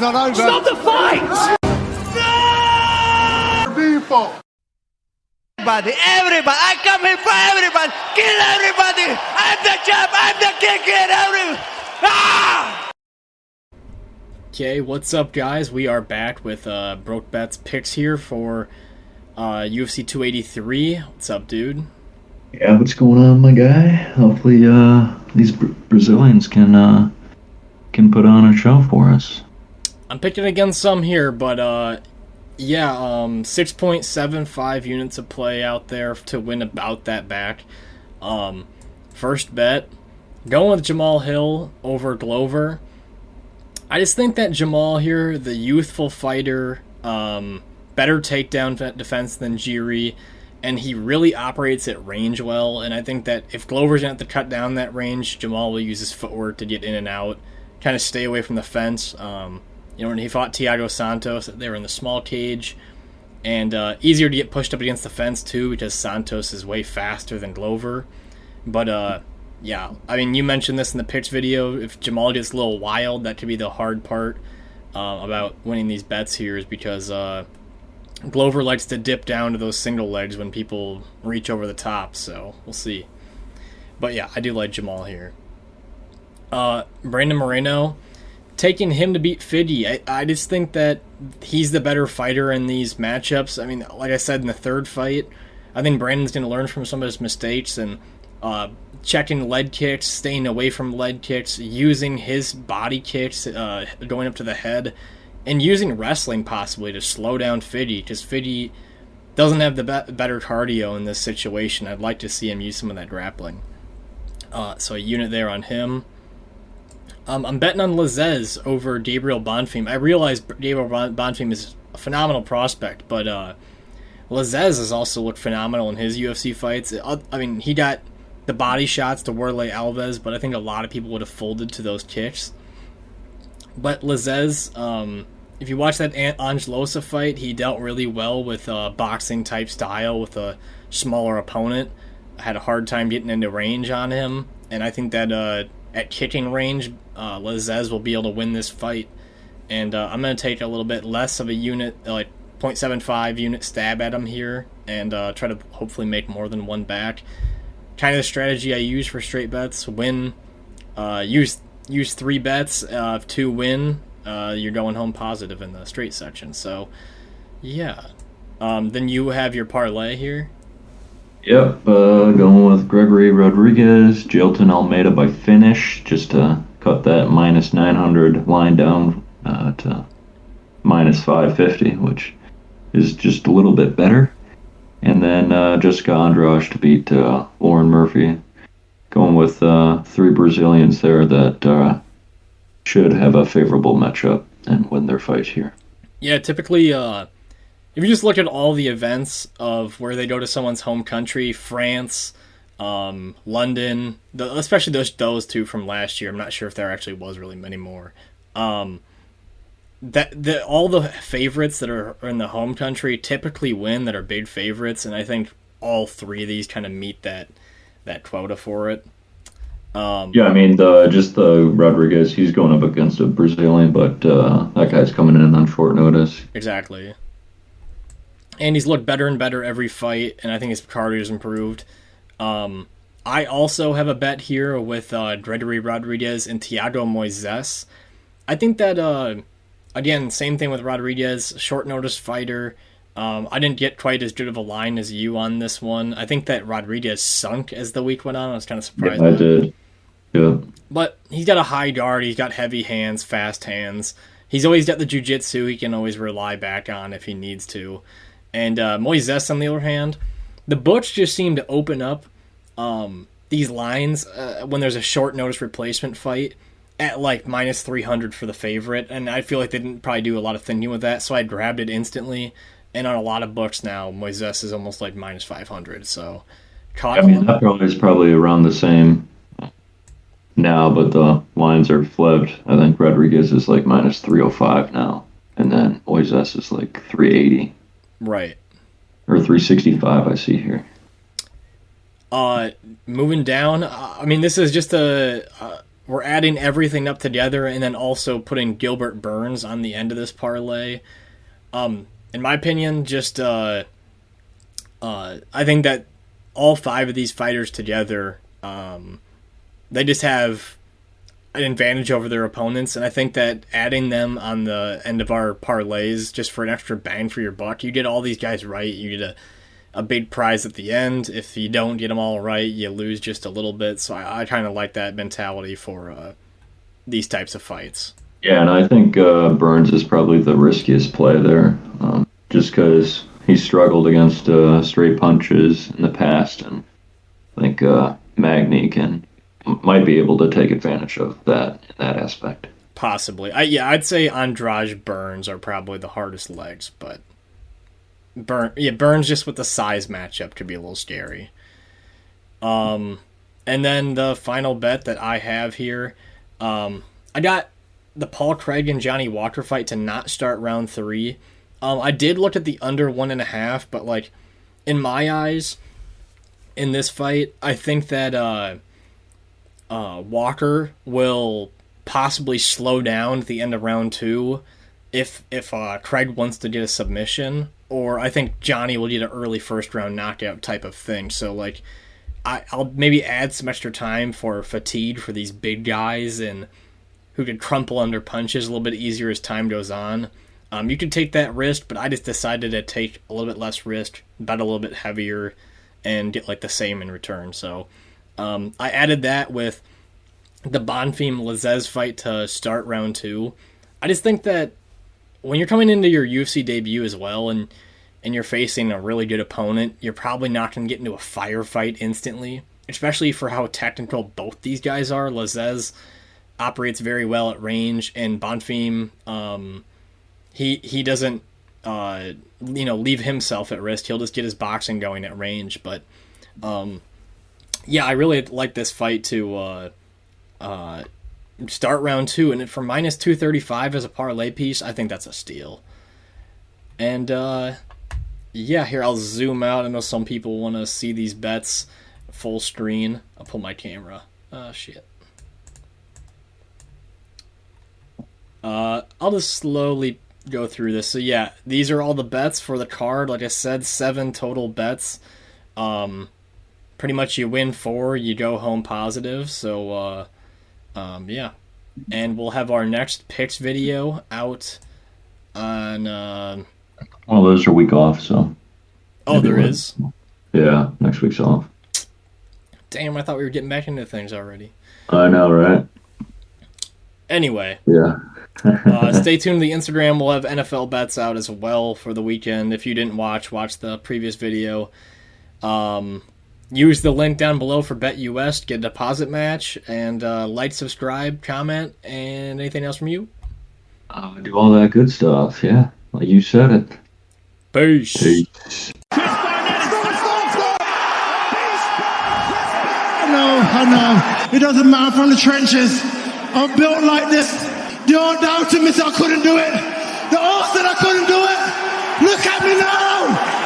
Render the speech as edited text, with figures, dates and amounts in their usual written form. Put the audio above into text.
fight's not over. Stop the fight! People. Everybody, I come here for everybody. Kill everybody. I'm the champ. I'm the king. Kill everyone. Ah! Okay, what's up, guys? We are back with Broke Bets picks here for UFC 283. What's up, dude? Yeah, what's going on, my guy? Hopefully, these Brazilians can put on a show for us. I'm picking against some here, but yeah, 6.75 units of play out there to win about that back. First bet, going with Jamahal Hill over Glover. I just think that Jamahal here, the youthful fighter, better takedown defense than Jiri, and he really operates at range well, and I think that if Glover's going to have to cut down that range, Jamahal will use his footwork to get in and out, kind of stay away from the fence. You know, when he fought Thiago Santos, they were in the small cage, and easier to get pushed up against the fence too because Santos is way faster than Glover. But yeah, I mean, you mentioned this in the picks video. If Jamahal gets a little wild, that could be the hard part about winning these bets here, is because Glover likes to dip down to those single legs when people reach over the top. So we'll see. But yeah, I do like Jamahal here. Brandon Moreno, taking him to beat Figgy. I just think that he's the better fighter in these matchups. I mean, like I said in the third fight, I think Brandon's going to learn from some of his mistakes and checking lead kicks, staying away from lead kicks, using his body kicks, going up to the head, and using wrestling possibly to slow down Figgy, because Figgy doesn't have the better cardio in this situation. I'd like to see him use some of that grappling. So a unit there on him. I'm betting on Lazzez over Gabriel Bonfim. I realize Gabriel Bonfim is a phenomenal prospect, but Lazzez has also looked phenomenal in his UFC fights. I mean, he got the body shots to Warlley Alves, but I think a lot of people would have folded to those kicks. But Lazzez, if you watch that Angelosa fight, he dealt really well with boxing type style with a smaller opponent. I had a hard time getting into range on him, and I think that at kicking range, Lazzez will be able to win this fight. And I'm going to take a little bit less of a unit, like 0.75 unit stab at him here, and try to hopefully make more than one back. Kind of the strategy I use for straight bets. Use 3 bets, 2 win, you're going home positive in the straight section. So, yeah. Then you have your parlay here. Yep, going with Gregory Rodriguez, Jailton Almeida by finish, just to cut that minus 900 line down to minus 550, which is just a little bit better. And then Jessica Andrade to beat Lauren Murphy. Going with 3 Brazilians there that should have a favorable matchup and win their fight here. Yeah, typically, if you just look at all the events of where they go to someone's home country, France, London, especially those 2 from last year. I'm not sure if there actually was really many more. All the favorites that are in the home country typically win, that are big favorites, and I think all 3 of these kind of meet that quota for it. Yeah, I mean, the Rodriguez, he's going up against a Brazilian, but that guy's coming in on short notice. Exactly. And he's looked better and better every fight, and I think his cardio's improved. I also have a bet here with Gregory Rodriguez and Thiago Moises. I think that, again, same thing with Rodriguez, short notice fighter. I didn't get quite as good of a line as you on this one. I think that Rodriguez sunk as the week went on. I was kind of surprised. Yeah, I did. Yeah. But he's got a high guard. He's got heavy hands, fast hands. He's always got the jiu-jitsu he can always rely back on if he needs to. And Moises, on the other hand, the books just seem to open up these lines when there's a short notice replacement fight at like minus 300 for the favorite. And I feel like they didn't probably do a lot of thinking with that, so I grabbed it instantly. And on a lot of books now, Moises is almost like minus 500. So, that is probably around the same now, but the lines are flipped. I think Rodriguez is like minus 305 now, and then Moises is like 380. Right. Or 365, I see here. Moving down, I mean, this is just we're adding everything up together and then also putting Gilbert Burns on the end of this parlay. In my opinion, just I think that all 5 of these fighters together, they just have an advantage over their opponents, and I think that adding them on the end of our parlays just for an extra bang for your buck, you get all these guys right, you get a big prize at the end. If you don't get them all right, you lose just a little bit. So I kind of like that mentality for these types of fights. Yeah, and I think Burns is probably the riskiest play there, just because he struggled against straight punches in the past, and I think Magny might be able to take advantage of that in that aspect. Possibly. I'd say Andrade Burns are probably the hardest legs, but Burns just with the size matchup could be a little scary. And then the final bet that I have here, I got the Paul Craig and Johnny Walker fight to not start round 3. I did look at the under 1.5, but like in my eyes, in this fight, I think that Walker will possibly slow down at the end of round 2 if Craig wants to get a submission, or I think Johnny will get an early first round knockout type of thing. So like I'll maybe add some extra time for fatigue for these big guys and who could crumple under punches a little bit easier as time goes on. You could take that risk, but I just decided to take a little bit less risk, bet a little bit heavier, and get like the same in return. So I added that with the Bonfim Lazzez fight to start round 2. I just think that when you're coming into your UFC debut as well and you're facing a really good opponent, you're probably not going to get into a firefight instantly, especially for how technical both these guys are. Lazzez operates very well at range, and Bonfim, he doesn't leave himself at risk. He'll just get his boxing going at range. But I really like this fight to start round 2, and for minus 235 as a parlay piece, I think that's a steal. And here I'll zoom out. I know some people want to see these bets full screen. I'll pull my camera. Shit. I'll just slowly go through this. So yeah, these are all the bets for the card. Like I said, 7 total bets. Pretty much you win 4, you go home positive. So and we'll have our next picks video out on well, those are week off, so there is. Yeah, next week's off. Damn, I thought we were getting back into things already. I know, right? Anyway. Yeah. Stay tuned to the Instagram. We'll have NFL bets out as well for the weekend. If you didn't watch the previous video. Use the link down below for BetUS, get a deposit match, and like, subscribe, comment, and anything else from you? Do all that good stuff, yeah. Like you said it. Peace. I know. It doesn't matter from the trenches. I'm built like this. Don't doubt me, I couldn't do it. The odds that I couldn't do it. Look at me now.